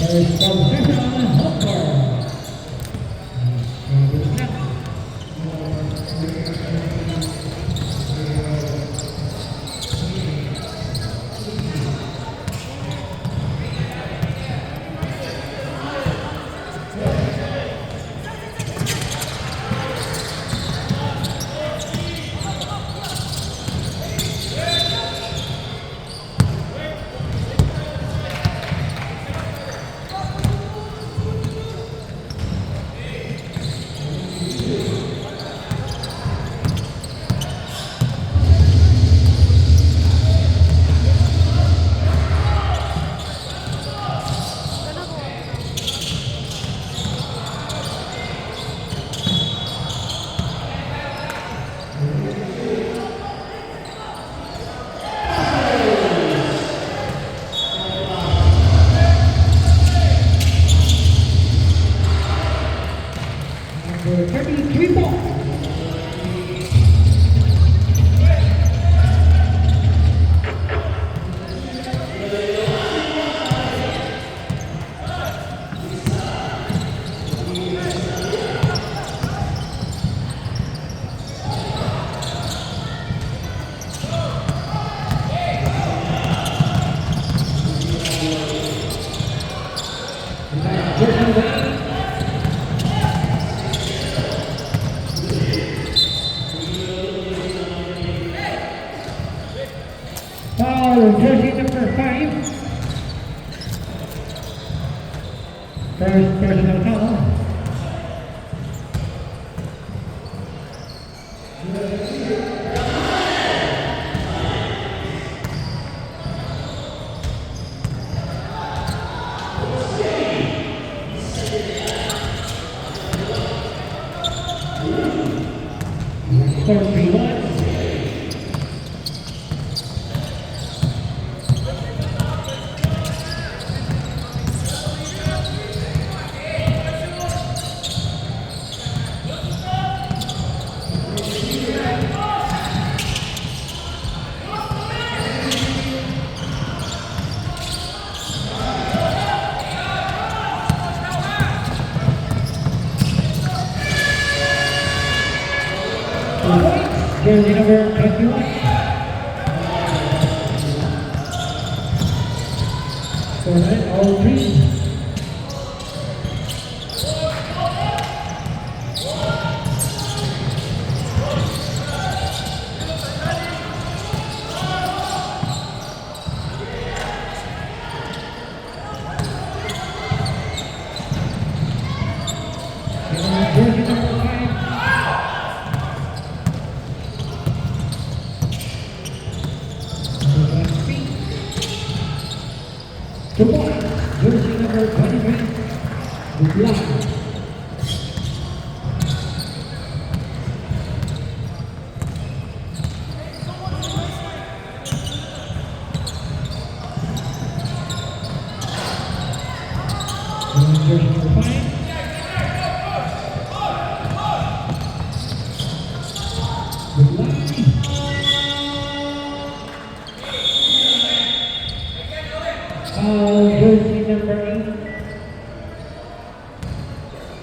First professional hopper. Number 33 ball. Foul, jersey number 5. First personal foul. Score 3-1. Jersey number 21. For that, all three. Jersey number 5. The boy, jersey number 23, the black. Jersey number 5. The black. Jersey number 8.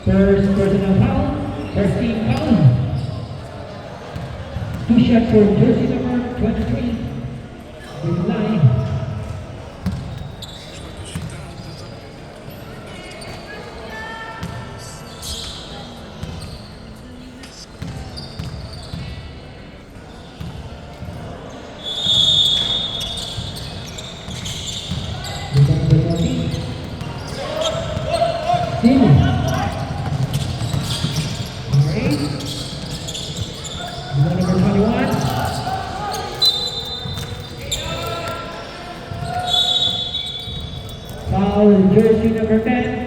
First personal foul, 13 foul. 2 shots for jersey number 23. Good line. Foul, jersey number 10.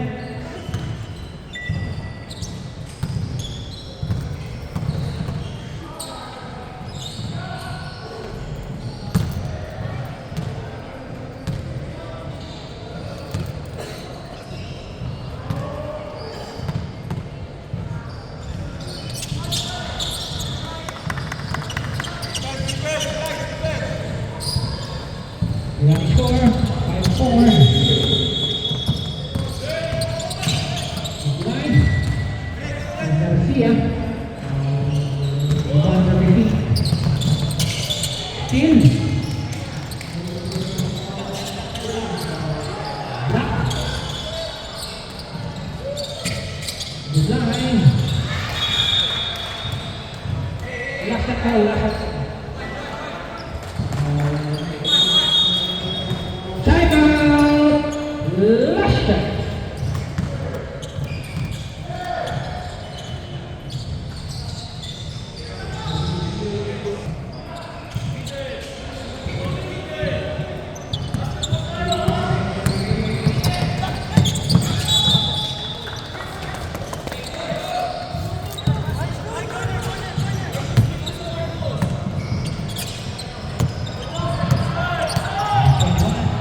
One score, 5-4. foul. Timeout. Last shot.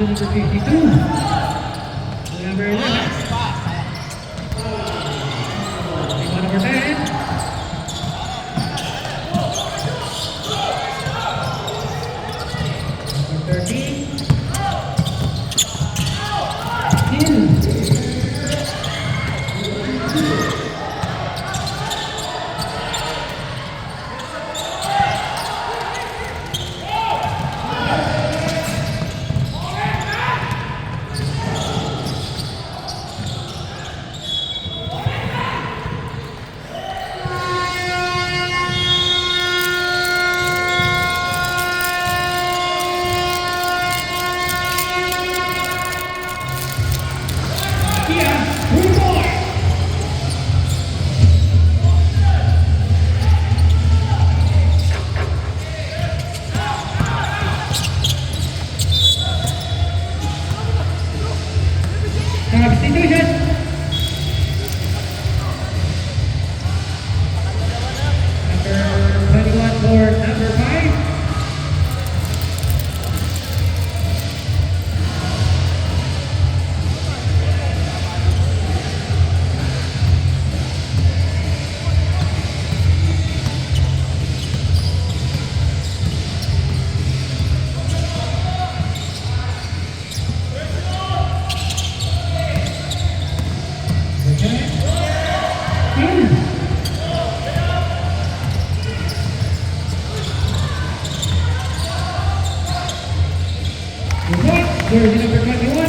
To number 52. Number 11. Number 10. Number 13. Hill. Substitution. Number 21 for number 5. Jersey number 21.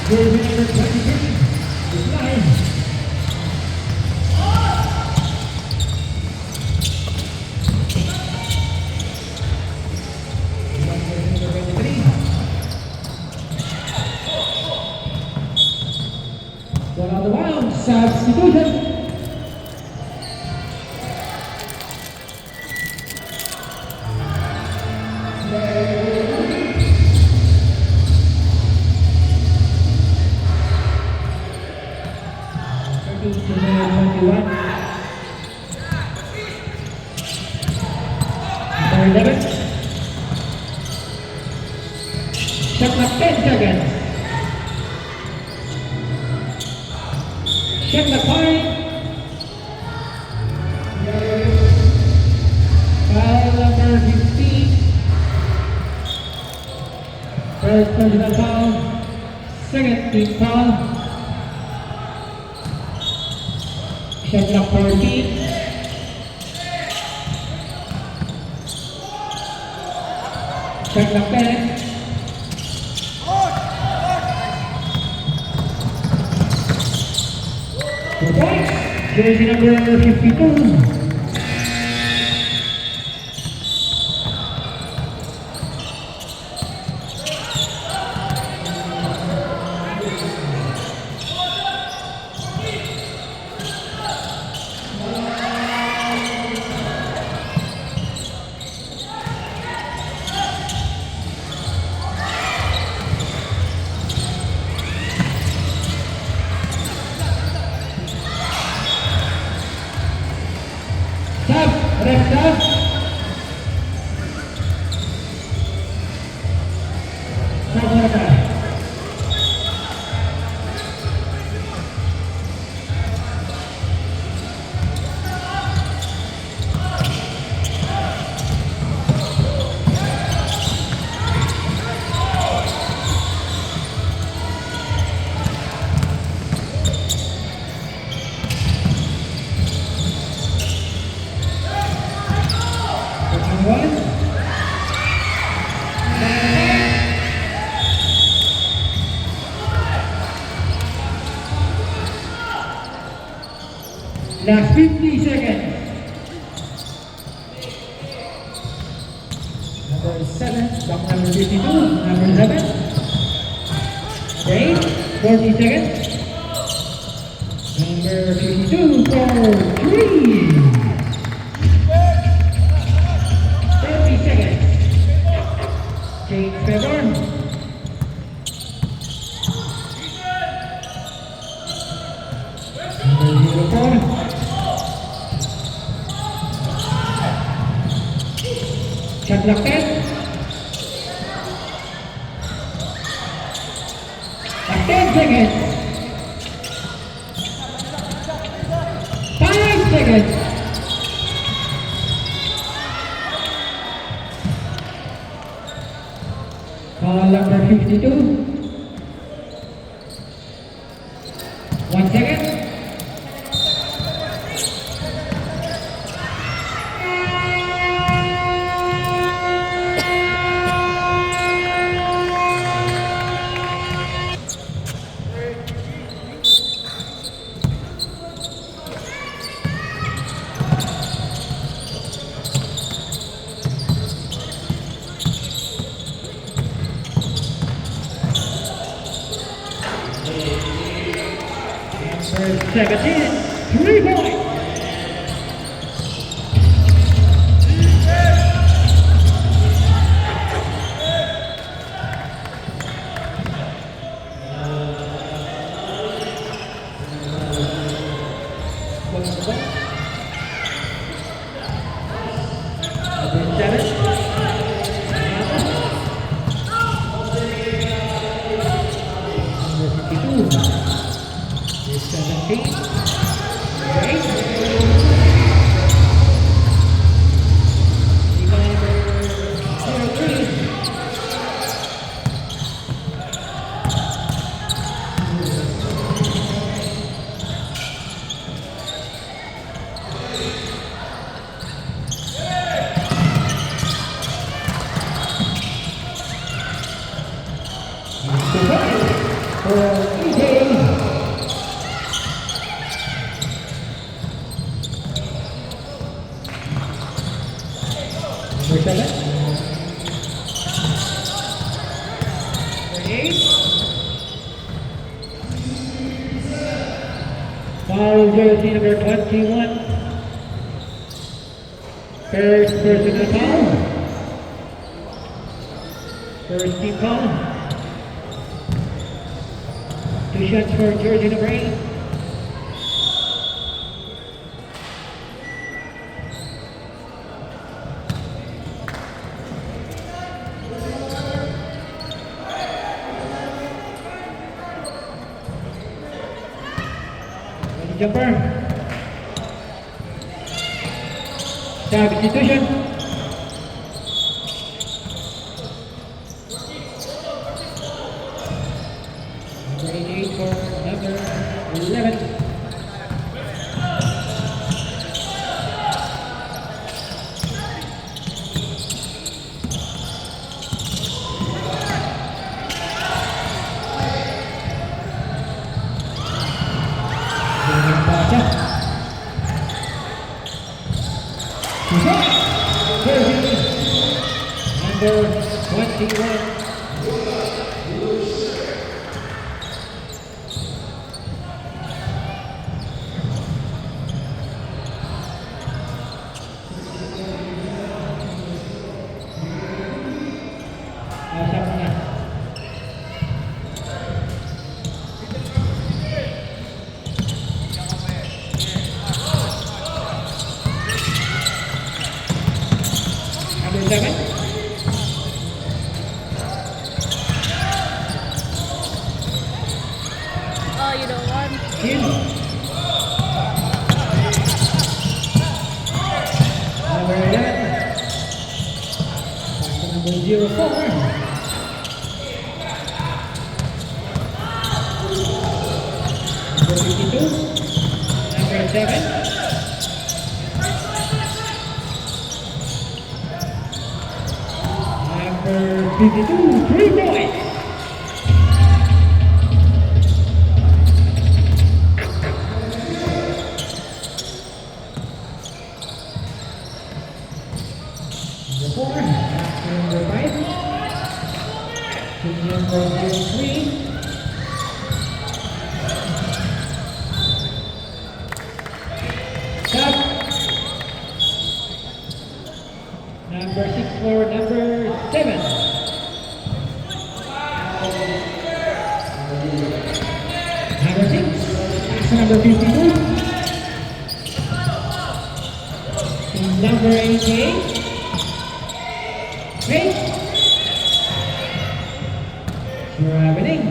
Jersey number 23. Is live. One on the round, substitution. Number 11. Shot clock 10 seconds. Check the point. Foul number 15. First personal foul. Second team foul. Shot clock 14. Shot clock 10. Jersey number 52. Resta. Sabarkan. Last 50 seconds. Number 7, back number 52, number 7. Okay, 40 seconds. Number 52 for 3. 30 seconds. Change favor. Number 04. Shot clock 10. 10 seconds. 5 seconds. Call number 52. 1 second. Number 17, 3 points. Foul jersey number 21. First personal foul. First team foul. 2 shots for jersey number 8. Jumper. Substitution. Number 88 for number 11. Number 21. Number 7. Oh, you don't want? Number 11. Number 04. Number 52. Number 7. Number 52, 3 points. number 88. Great. Traveling.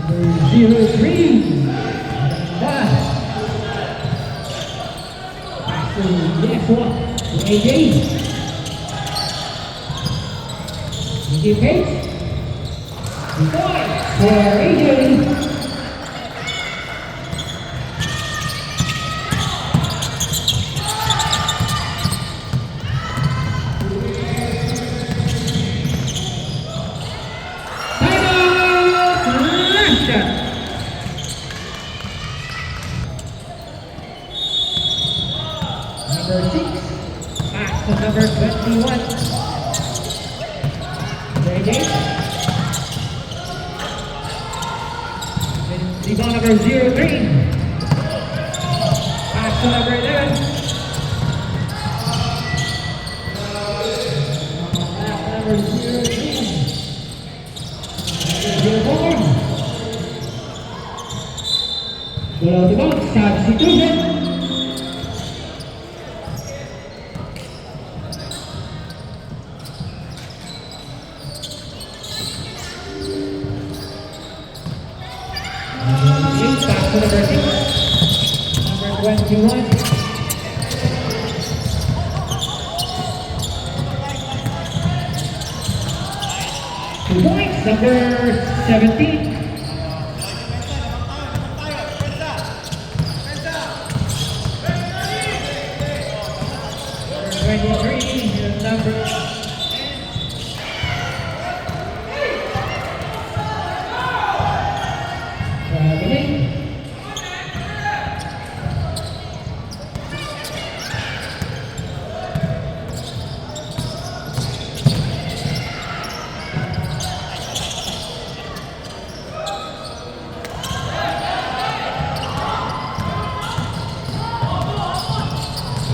Number 03. Pass. Pass to Yeshua. To AJ. AJ Pace. Point for AJ. Number 6, pass to number 21. Ready? Rebound number 03. Pass to number 11. Pass to number 03. Number 04. Below the box, substitution. Back to number 6, number 21. Two points, number 17. Number 23, number 10. Traveling.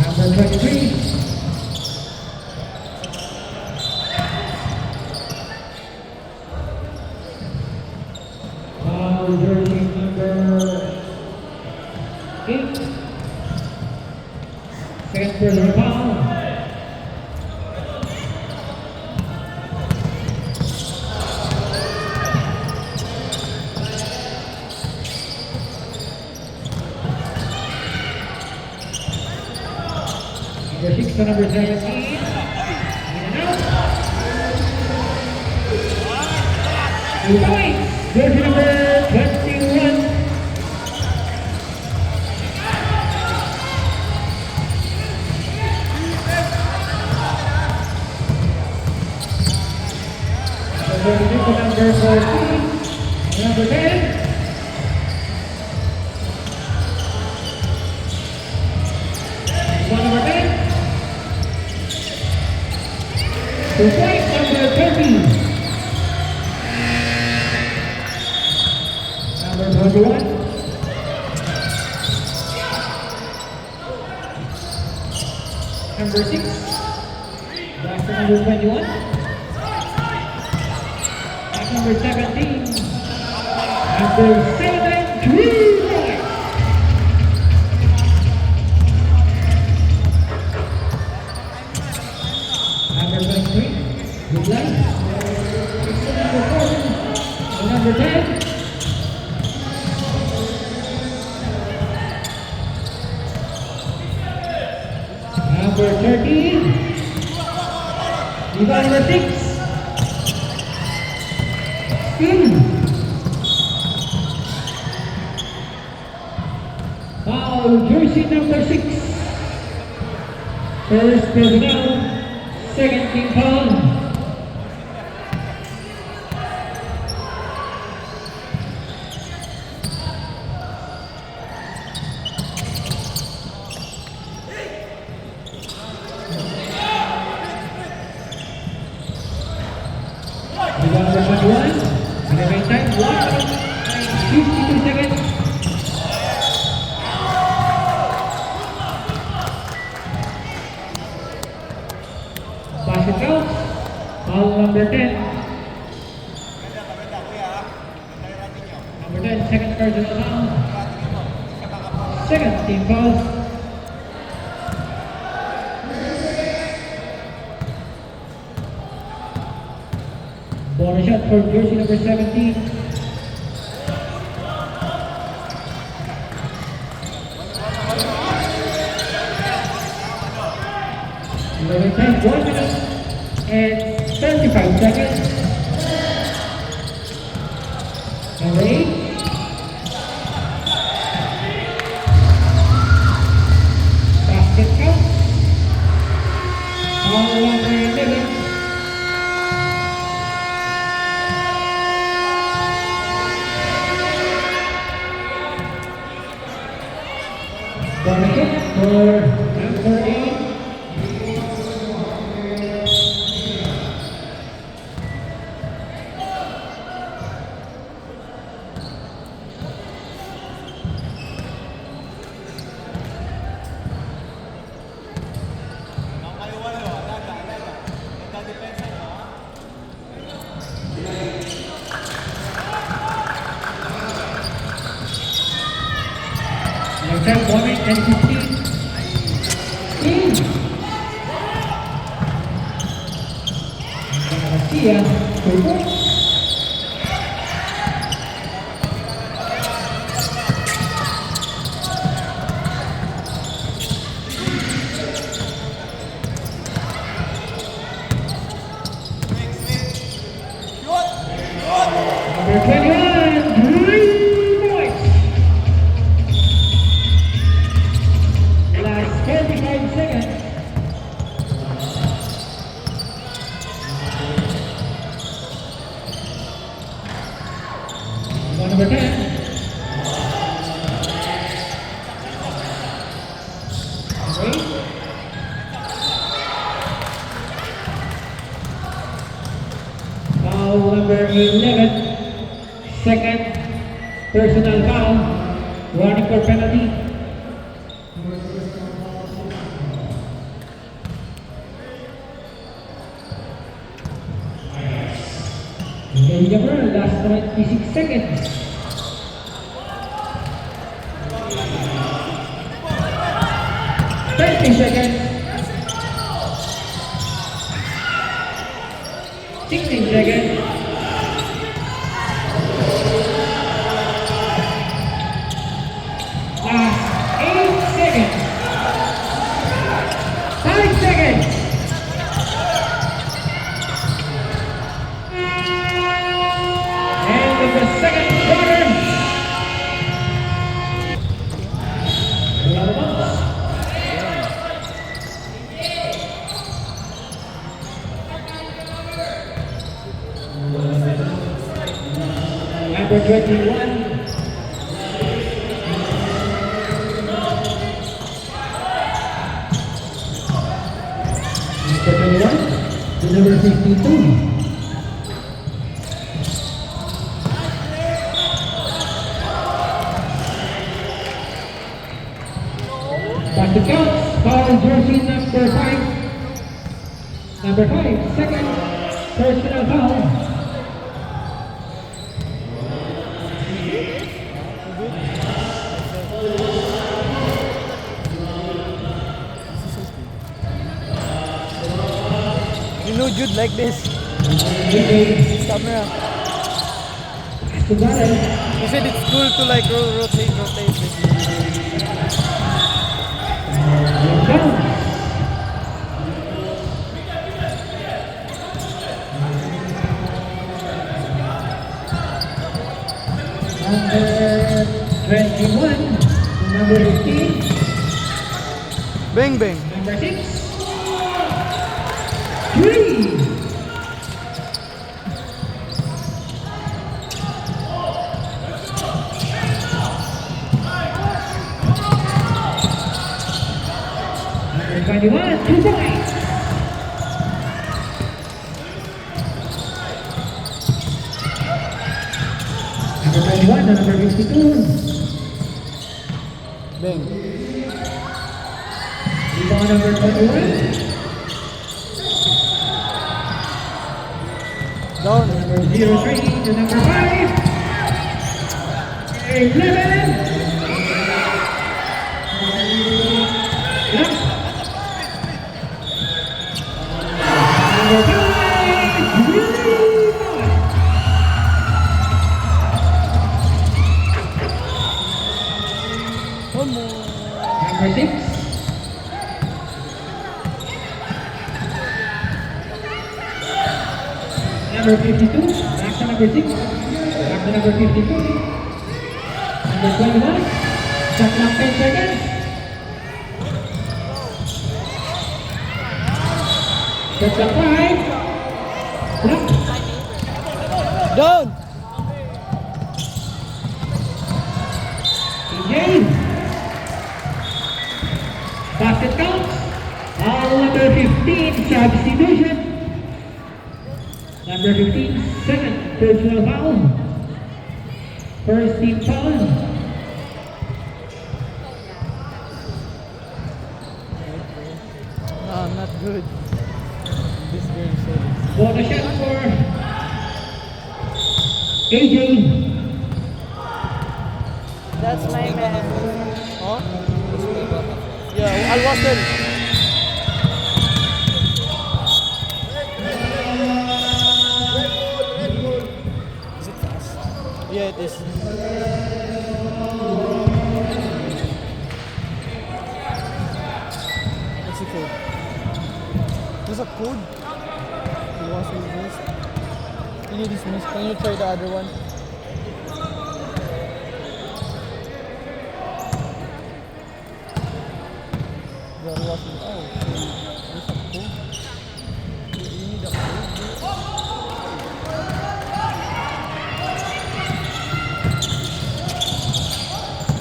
Number 23. Jersey number 8. Second personal foul. Number 6 to number 17. In and out. 2 points. Jersey number 21. Number 14. Number 10. Number 10. 2 points, number 30. Number 21. Number 6. Back to number 21. Back number 17. Number 7, 3 points. Number 23. Good luck. Number 4. And number 10. Number 13. Diva number 6. Foul, jersey number 6. First personal, second team foul. Diva number 21. In the meantime, 52 seconds. Pass it out. Foul number 10. second personal foul. Second team foul. Bonus shot for jersey number 17. Number 10, 1 minute and 35 seconds. Number 8. Basket count. Foul number 11. Bonus shot for number 8. Number 1 minute and 15. Garcia, 2 points. Number 21, 3 points. Last 35 seconds. Number 10. Wait. Foul number 11. Second personal foul. Running for penalty. Number last 26 seconds. Seconds. 16 seconds. Last 8 seconds. 5 seconds. And in the second quarter. Number 21. To number 52. Basket counts. Foul jersey number 5. Number 5, second personal foul. You know Jude like this. Camera. He said it's cool to like rotate this. Number 21, number 15. Bang bang. Number 6. 3. Number 21, 2 points. Number 21 and number 52. Bang. Rebound number 21. Down. Number 03 to number 5. 11. Drop. Number 5. Really good. One more. Number 6. Number 52. Back to number 6. Back to number 52. Number 21. Shot clock 10 seconds. Shot clock 5. Drop. Down. James. Basket counts. All number 15 substitution. Number 15, second personal foul. First team foul. Nah, not good. This game is Bonus shot for AJ. That's my man. Huh? Yeah, Al Wasl. Is it fast? Yeah, it is. What's the code? There's a code. Al Wasl is. Can you dismiss? Can you try the other one? The Al Wasl. Oh, there's a code. You need a code.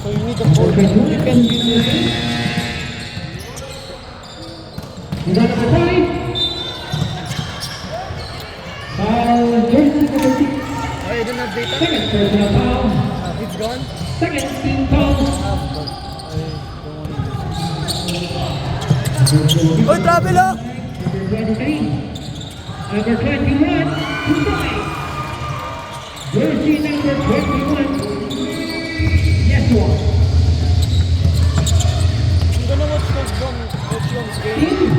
So you need the code. You can use it. You got number 5. Foul, jersey number 6. Oh, you don't have data? Second personal foul. It's gone? Second team foul. Oh, travel ah! Number 23. Number 21. Goodbye. Jersey number 21. Yes, one. I'm gonna watch Coach game. Team.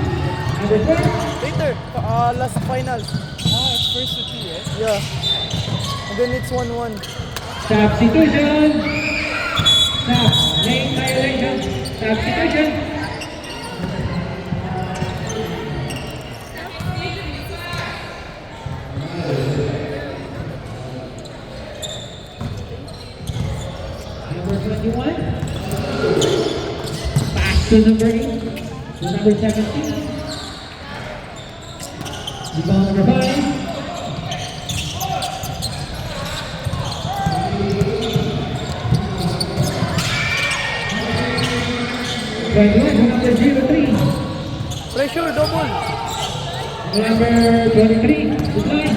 Number 4. Later, last finals. It's first to 2, eh? Yeah. And then it's 1-1. Substitution. Stop. Lane violation. Substitution. Number 21. Pass to number 8. To number 17. Rebound number 5. Number 03. Pressure, double. Number 23. Good line.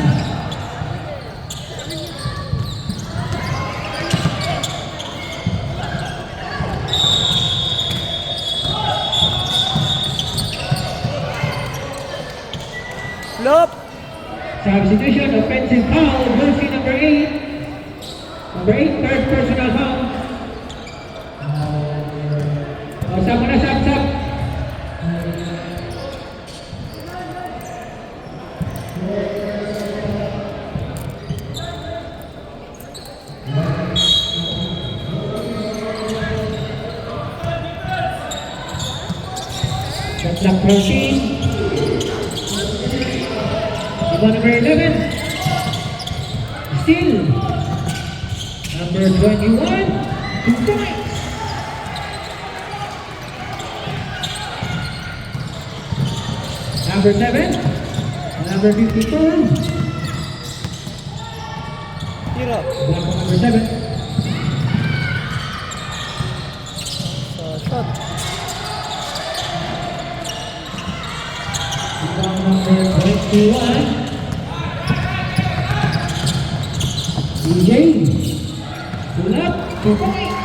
Flop. Substitution, offensive foul, jersey number 8. Number 8, third personal foul. Sab na, sab. Shot clock 14. Number 11. Still. Number 21. 2 points. Number 7. Number 54. Tira. Block number 7. Shot. Block number 21. DJ. Pull up. 2 points.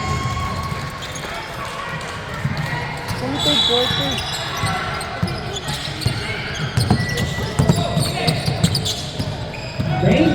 Only third quarter. Break.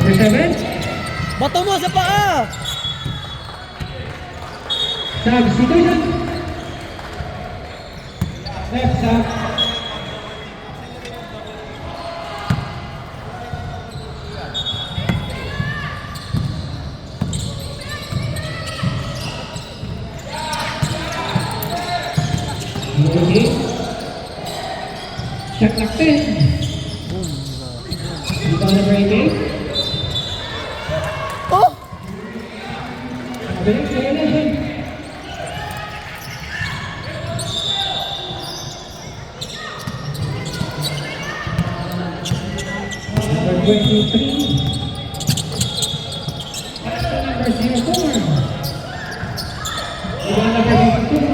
Number 7. Bato mo sa paa! Substitution. Left sub. Okay. Shot clock 10. Rebound number 88. Oh! Mabilis sa election. Number 23. Pass to number 04. Rebound number 52.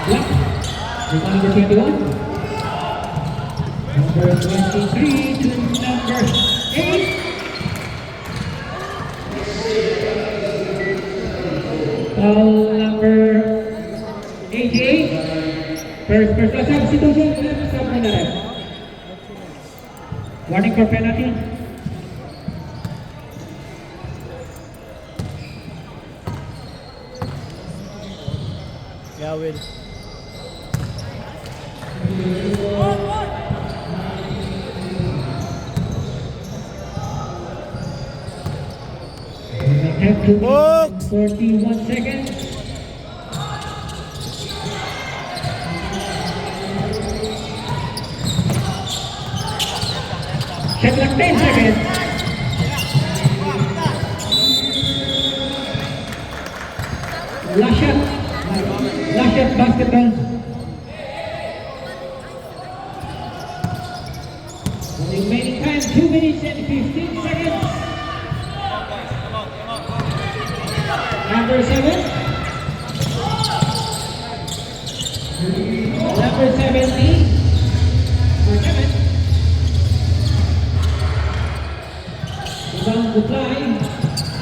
Block. Rebound number 21. Number 23 to number 8. Foul number 88. First substitution. Sub na rin. Warning for penalty. Yeah, Will. Have to Box. 41 seconds. Shot clock 10 seconds. Last shot. Last shot basketball. Remaining time 2 minutes and 15 seconds. Number 7. Number 17. Number 7. Rebound supply.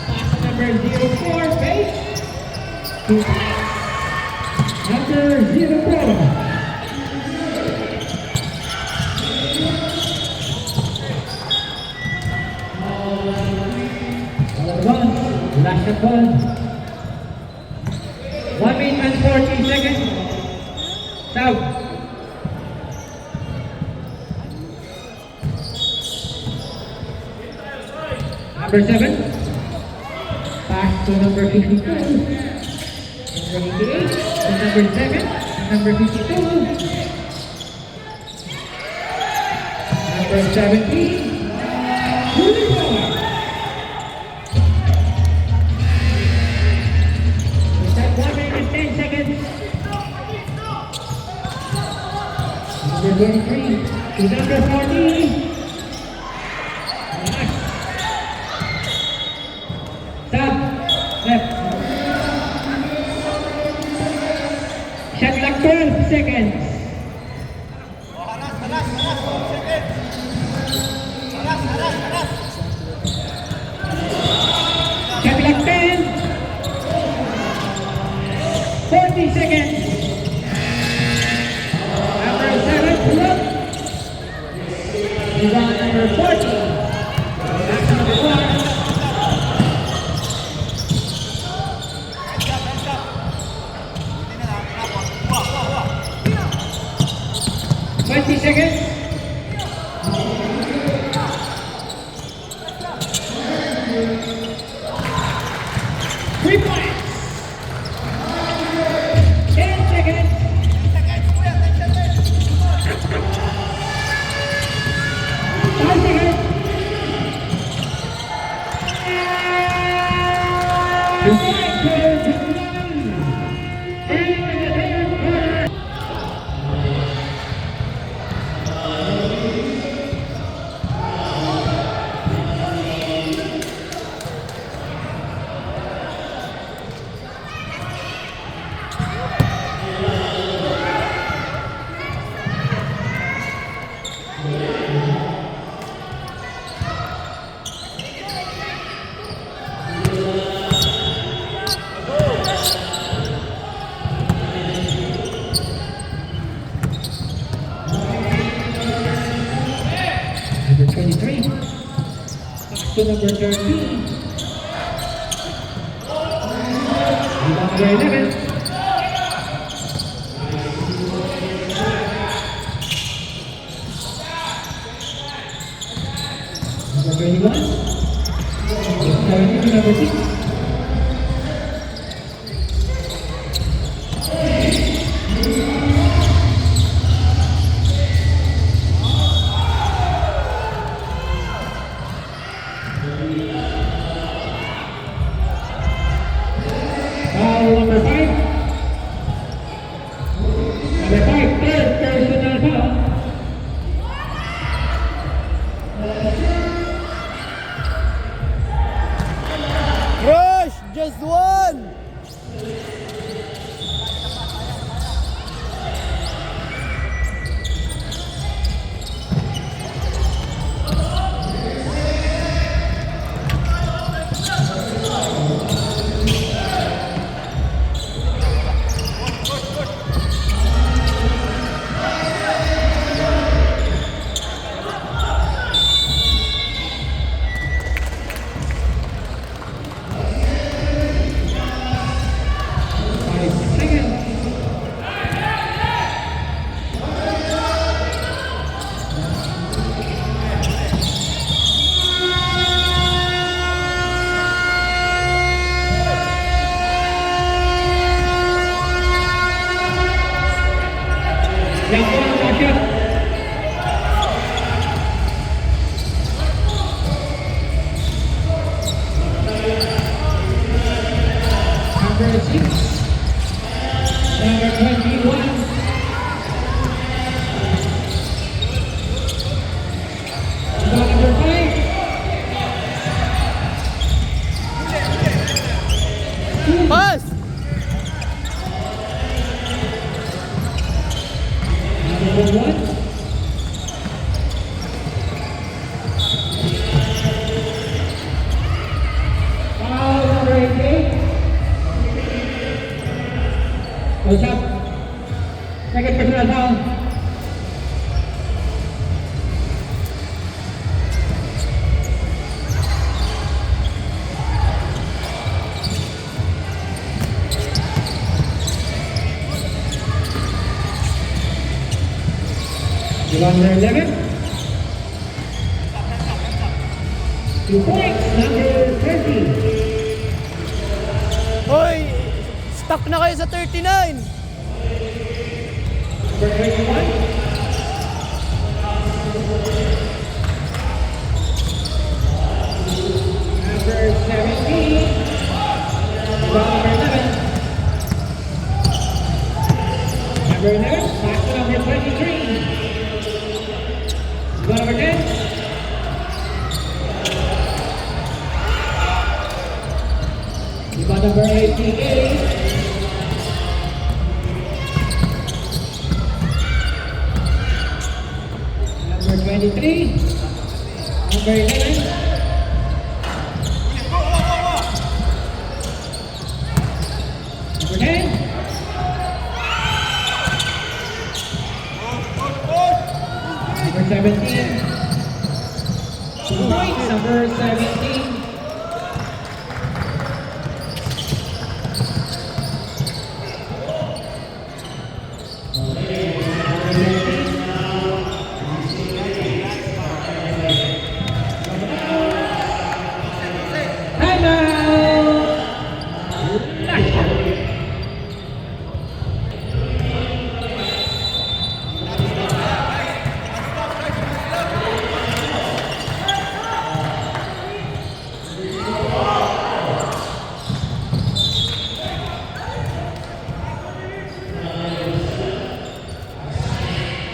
Pass to number 04. Fake. Number 04. Last shot ball. 1 minute and 40 seconds. Stop. Number 7. Pass to number 52. Number 88. To number 7. Number 52. Number 17. Number 23 to number 40. Nice. Stop. Left. Shot clock 12 seconds. Shot clock 10. 40 seconds. Rebound number 40. Back to number 1. Seconds. 3 points. 10 seconds. 5 seconds. 2 points. to number 13. Number 11. Number 21. 17 to number 6. Foul number 5. Number 5, third personal foul. Rush! Just one! Yang kurang dahsyat. Number 6. Number 21. Number 5. Pass! Number 1. Foul number 88. What's up? Second personal foul. Number 11. 2 points, number 30. Hoy! Stuck na kayo sa 39! Number 21. Number 17. Number 11. Number 11, back to number 23. Number 10. Number 88. Number 23. Number 11. Number 10. Number 17. 2 points, number 17.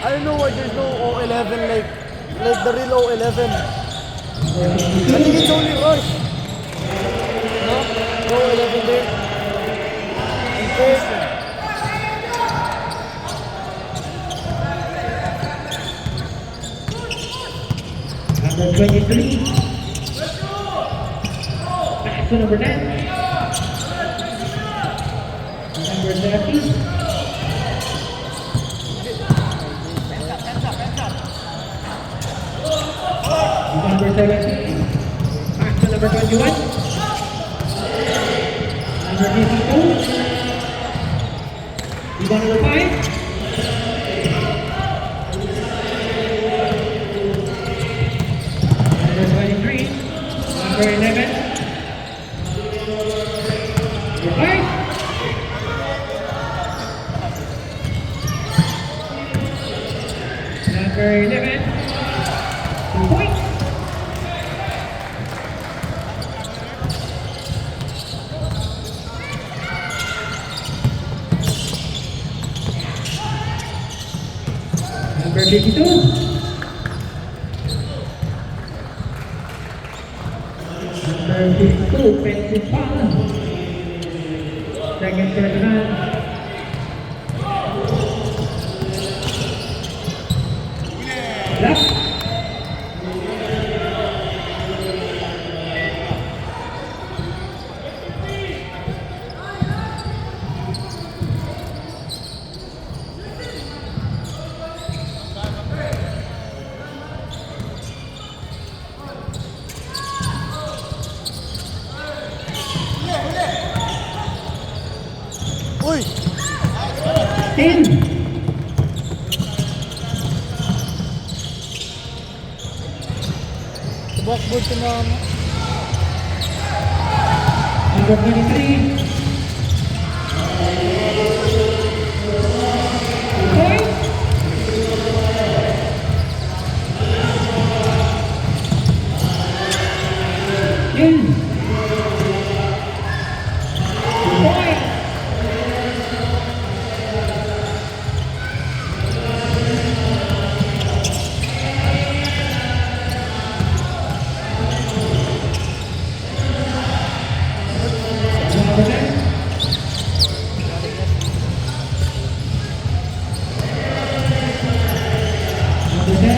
I don't know why there's no O11 like the real O11. I think it's only Rush. No? No O11 there. Okay. Number 23. Back to number 10. Number 30. Number 17. number 21. Number 52. Rebound number 5. Number 23. Number 11. Number 5. Number 11. 2 points. Number 52. Number 52, offensive foul. Second personal. Left. Uy! 10. Backboard ka na ano? Number 23. Point. In. Point. Number 10. Number 10.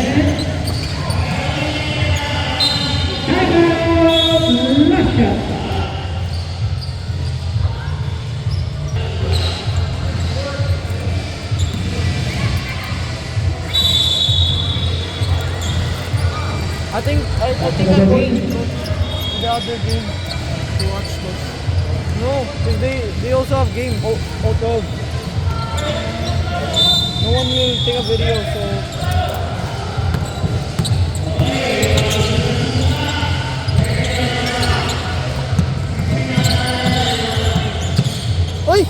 Timeout. Last shot. I think I'm going to the other game to watch this. No, because they also have game out of. No one will take a video, so. Oi!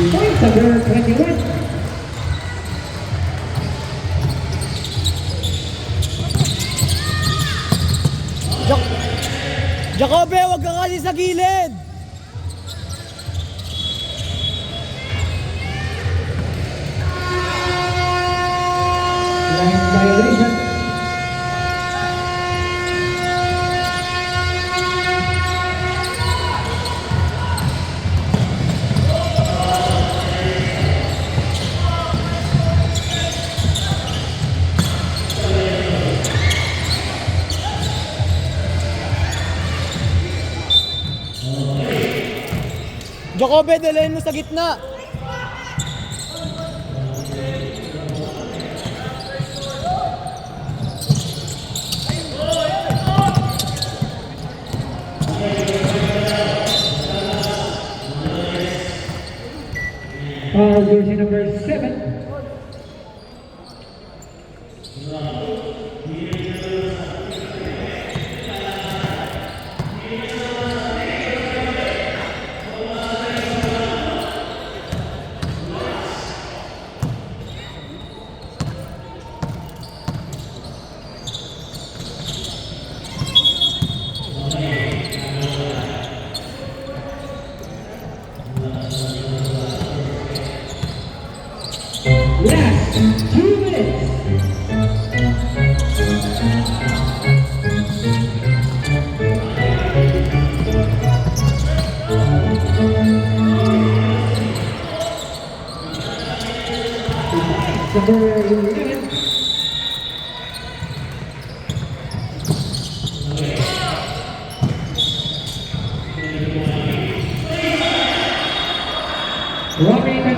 Points number 21. Jacobe, wag ka kasi sa gilid! Line violation. Jacobe, dalayan mo sa gitna! Foul jersey number 7. Last 2 minutes. Number 11.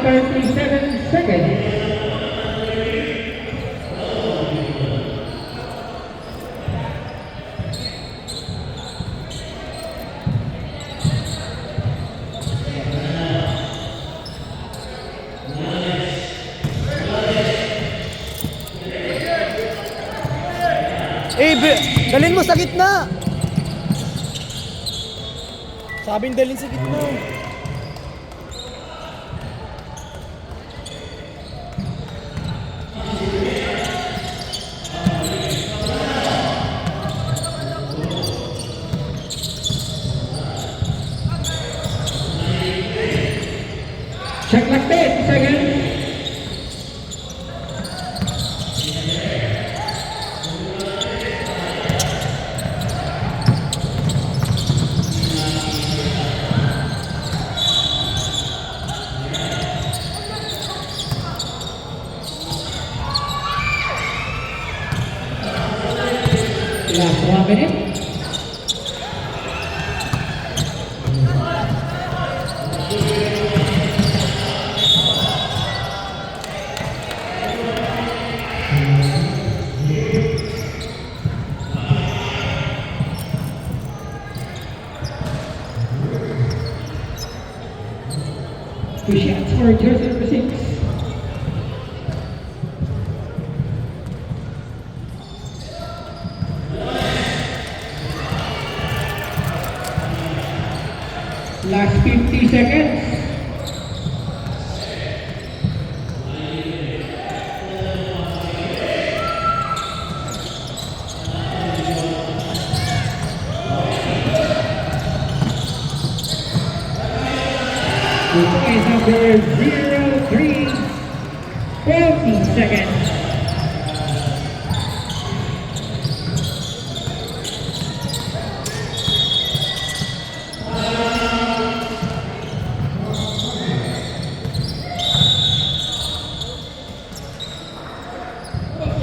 37 seconds. Dalhin mo sa gitna! Sabing dalhin sa gitna. Shot clock 10 seconds. Last 1 minute. Two shots for jersey number 6. Last 50 seconds. It is number 03, 40 seconds.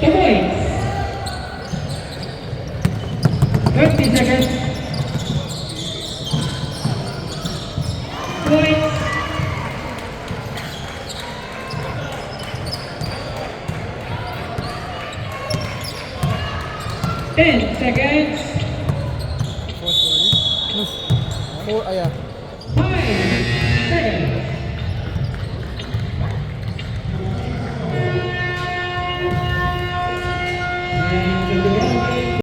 The points. 30 seconds. Points. 10 seconds. 4, ayan.